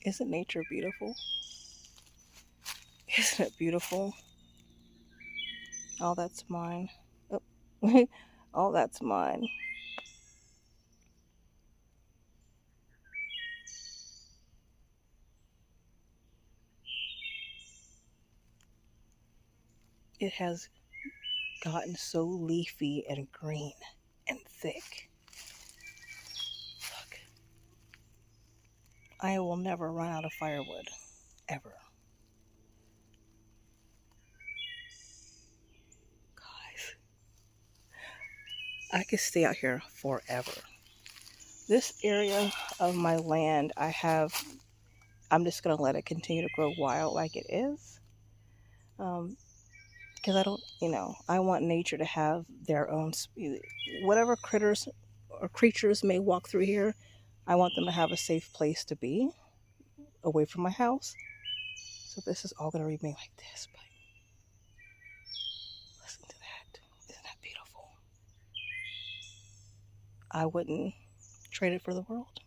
Isn't nature beautiful? Isn't it beautiful? All that's mine. Oh. All that's mine. It has gotten so leafy and green and thick. Look, I will never run out of firewood. Ever. Guys, I could stay out here forever. This area of my land, I'm just going to let it continue to grow wild like it is. Because I don't, I want nature to have their own, whatever critters or creatures may walk through here, I want them to have a safe place to be away from my house. So this is all going to remain like this. But listen to that. Isn't that beautiful? I wouldn't trade it for the world.